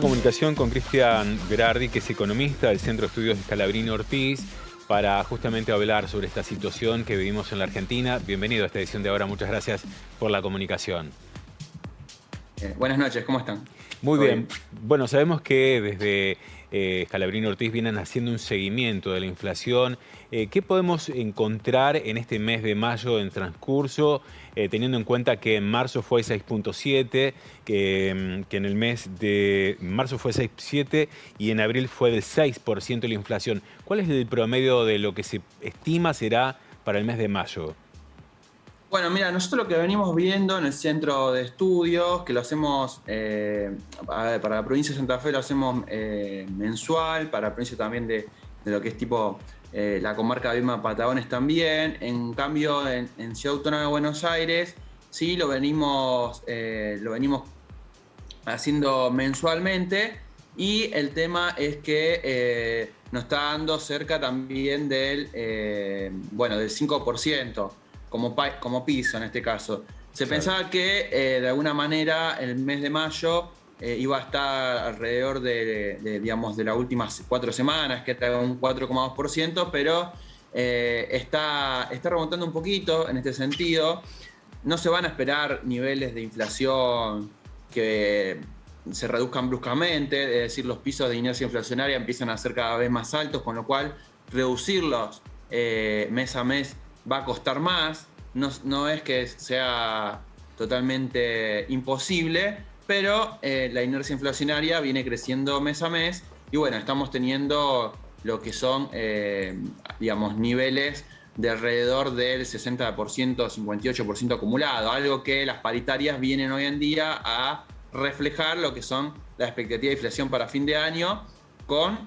Comunicación con Cristian Berardi, que es economista del Centro de Estudios de Scalabrini Ortiz, para justamente hablar sobre esta situación que vivimos en la Argentina. Bienvenido a esta edición de Ahora, muchas gracias por la comunicación. Buenas noches, ¿cómo están? Muy ¿Todo bien. bien? Bueno, sabemos que desde Scalabrini Ortiz vienen haciendo un seguimiento de la inflación. ¿Qué podemos encontrar en este mes de mayo en transcurso, teniendo en cuenta que en marzo fue 6,7, que en el mes de marzo fue 6,7 y en abril fue del 6% la inflación? ¿Cuál es el promedio de lo que se estima será para el mes de mayo? Bueno, mira, nosotros lo que venimos viendo en el centro de estudios, que lo hacemos, para la provincia de Santa Fe lo hacemos mensual, para la provincia también de lo que es tipo la comarca de Viedma Patagones también. En cambio, en Ciudad Autónoma de Buenos Aires, sí lo venimos haciendo mensualmente. Y el tema es que nos está dando cerca también del 5%, como piso en este caso. Se Claro. pensaba que de alguna manera el mes de mayo iba a estar alrededor de las últimas 4 semanas, que era un 4,2%, pero está remontando un poquito en este sentido. No se van a esperar niveles de inflación que se reduzcan bruscamente, es decir, los pisos de inercia inflacionaria empiezan a ser cada vez más altos, con lo cual reducirlos mes a mes va a costar más. No es que sea totalmente imposible, pero la inercia inflacionaria viene creciendo mes a mes y bueno, estamos teniendo lo que son, niveles de alrededor del 60%, 58% acumulado, algo que las paritarias vienen hoy en día a reflejar lo que son la expectativa de inflación para fin de año, con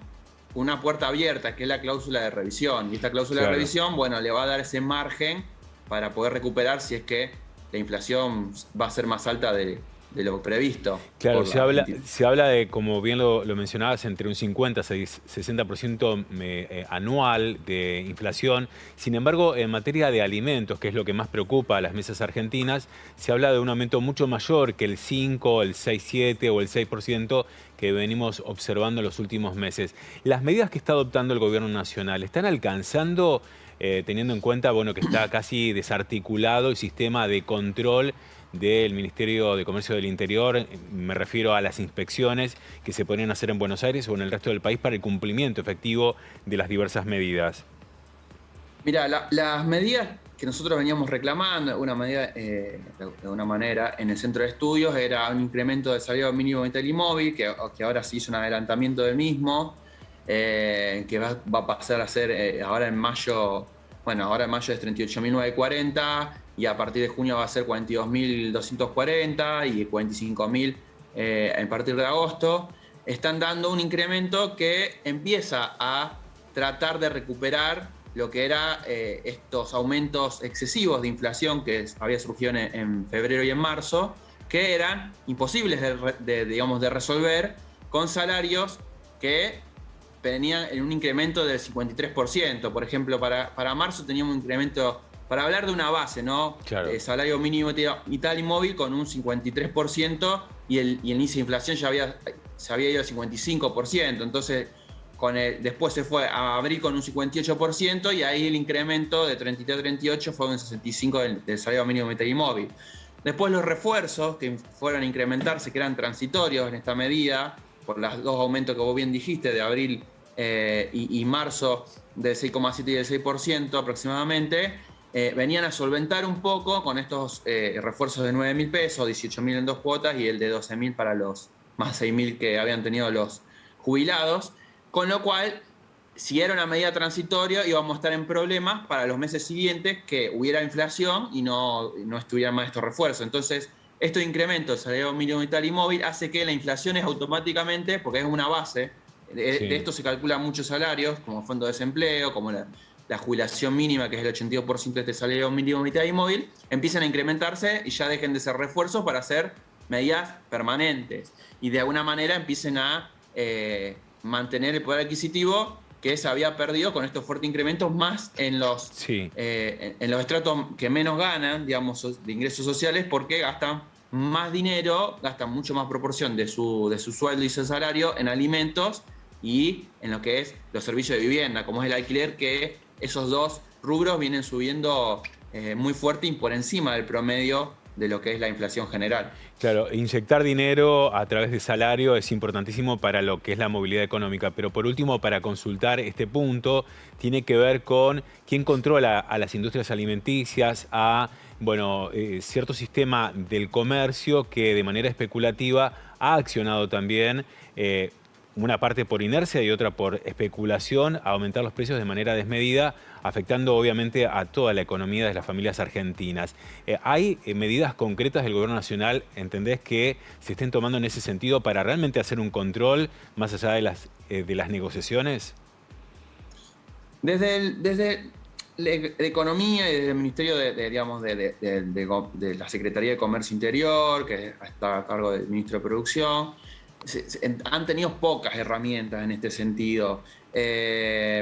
una puerta abierta, que es la cláusula de revisión. Y esta cláusula de Claro. revisión, bueno, le va a dar ese margen para poder recuperar si es que la inflación va a ser más alta de lo previsto Claro, por la Argentina. se habla de, como bien lo mencionabas, entre un 50 y 60% anual de inflación. Sin embargo, en materia de alimentos, que es lo que más preocupa a las mesas argentinas, se habla de un aumento mucho mayor que el 5, el 6,7 o el 6% que venimos observando en los últimos meses. ¿Las medidas que está adoptando el gobierno nacional están alcanzando, teniendo en cuenta que está casi desarticulado el sistema de control del Ministerio de Comercio del Interior? Me refiero a las inspecciones que se podrían hacer en Buenos Aires o en el resto del país para el cumplimiento efectivo de las diversas medidas. Mira, las medidas que nosotros veníamos reclamando, de una manera, en el centro de estudios, era un incremento del salario mínimo vital y móvil, que ahora se hizo un adelantamiento del mismo, que va a pasar a ser ahora en mayo es 38.940 y a partir de junio va a ser 42.240 y 45.000 a partir de agosto. Están dando un incremento que empieza a tratar de recuperar lo que era estos aumentos excesivos de inflación que había surgido en febrero y en marzo, que eran imposibles de resolver con salarios que venían en un incremento del 53%. Por ejemplo, para marzo teníamos un incremento, para hablar de una base, ¿no? Claro. Salario mínimo vital y móvil con un 53% y el índice de inflación se había ido al 55%. Entonces, después se fue a abril con un 58% y ahí el incremento de 33 a 38 fue un 65% del salario mínimo vital y móvil. Después los refuerzos que fueron a incrementarse, que eran transitorios en esta medida, por los dos aumentos que vos bien dijiste, de abril y marzo, del 6,7 y del 6% aproximadamente, venían a solventar un poco con estos refuerzos de 9.000 pesos, 18.000 en 2 cuotas y el de 12.000 para los más 6.000 que habían tenido los jubilados. Con lo cual, si era una medida transitoria, íbamos a estar en problemas para los meses siguientes, que hubiera inflación y no estuvieran más estos refuerzos. Entonces, estos incrementos del salario mínimo vital y móvil hace que la inflación es automáticamente, porque es una base, de Sí. esto se calculan muchos salarios, como fondo de desempleo, como la jubilación mínima, que es el 82% de este salario mínimo vital y móvil, empiezan a incrementarse y ya dejen de ser refuerzos para ser medidas permanentes. Y de alguna manera empiecen a mantener el poder adquisitivo que se había perdido con estos fuertes incrementos, más en Sí. los estratos que menos ganan, digamos, de ingresos sociales, porque gastan más dinero, gastan mucho más proporción de su sueldo y su salario en alimentos y en lo que es los servicios de vivienda, como es el alquiler, que esos dos rubros vienen subiendo muy fuerte y por encima del promedio de lo que es la inflación general. Claro, inyectar dinero a través de salario es importantísimo para lo que es la movilidad económica, pero por último, para consultar este punto, tiene que ver con quién controla a las industrias alimenticias, a cierto sistema del comercio que de manera especulativa ha accionado también una parte por inercia y otra por especulación, a aumentar los precios de manera desmedida, afectando obviamente a toda la economía de las familias argentinas. ¿Hay medidas concretas del Gobierno Nacional, entendés, que se estén tomando en ese sentido para realmente hacer un control más allá de las negociaciones? Desde la Economía y desde el Ministerio de la Secretaría de Comercio Interior, que está a cargo del Ministro de Producción, han tenido pocas herramientas en este sentido.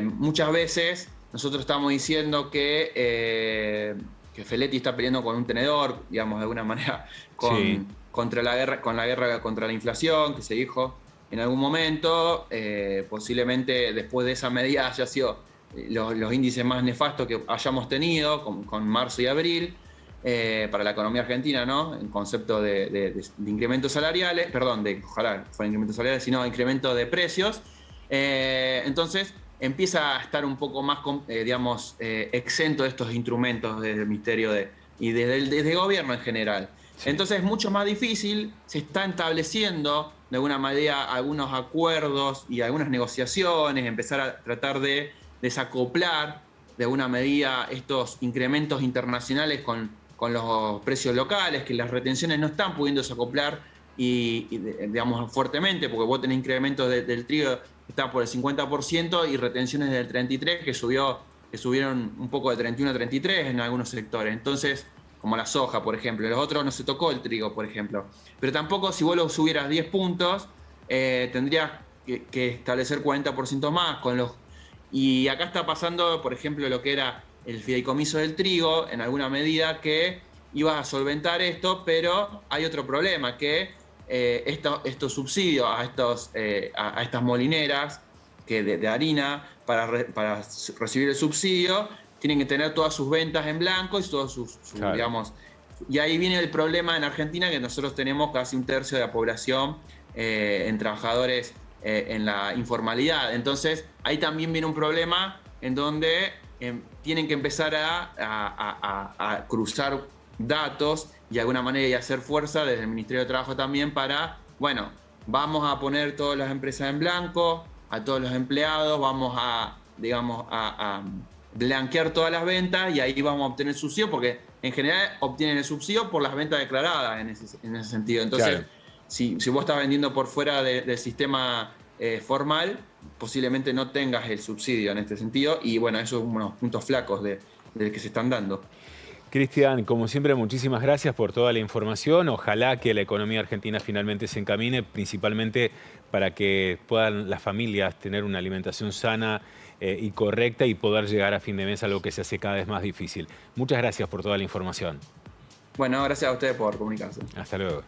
Muchas veces nosotros estamos diciendo que Feletti está peleando con un tenedor, digamos, de alguna manera, Sí, contra la guerra contra la inflación, que se dijo en algún momento. Posiblemente después de esa medida haya sido los índices más nefastos que hayamos tenido, con marzo y abril. Para la economía argentina, ¿no? En concepto de incrementos salariales, perdón, ojalá fuera incrementos salariales, sino incremento de precios. Entonces empieza a estar un poco más, exento de estos instrumentos desde el Ministerio y desde el gobierno en general. sí. Entonces es mucho más difícil, se está estableciendo de alguna manera algunos acuerdos y algunas negociaciones, empezar a tratar de desacoplar de alguna medida estos incrementos internacionales con los precios locales, que las retenciones no están pudiendo desacoplar digamos, fuertemente, porque vos tenés incrementos del trigo que está por el 50% y retenciones del 33% que subieron un poco de 31 a 33 en algunos sectores. Entonces, como la soja, por ejemplo. Los otros no se tocó el trigo, por ejemplo. Pero tampoco si vos lo subieras 10 puntos, tendrías que establecer 40% más Y acá está pasando, por ejemplo, lo que era el fideicomiso del trigo, en alguna medida que iba a solventar esto, pero hay otro problema, que estos subsidios a estas molineras de harina, para recibir el subsidio, tienen que tener todas sus ventas en blanco y todos Claro. digamos. Y ahí viene el problema en Argentina, que nosotros tenemos casi un tercio de la población en trabajadores en la informalidad. Entonces, ahí también viene un problema en donde tienen que empezar a cruzar datos y de alguna manera y hacer fuerza desde el Ministerio de Trabajo también para, bueno, vamos a poner todas las empresas en blanco, a todos los empleados, vamos a blanquear todas las ventas y ahí vamos a obtener subsidio, porque en general obtienen el subsidio por las ventas declaradas en ese sentido. Entonces, Claro. si vos estás vendiendo por fuera del sistema formal, posiblemente no tengas el subsidio en este sentido, y bueno, esos son unos puntos flacos del que se están dando. Cristian, como siempre, muchísimas gracias por toda la información. Ojalá que la economía argentina finalmente se encamine, principalmente para que puedan las familias tener una alimentación sana y correcta y poder llegar a fin de mes, algo que se hace cada vez más difícil. Muchas gracias por toda la información. Bueno, gracias a ustedes por comunicarse. Hasta luego.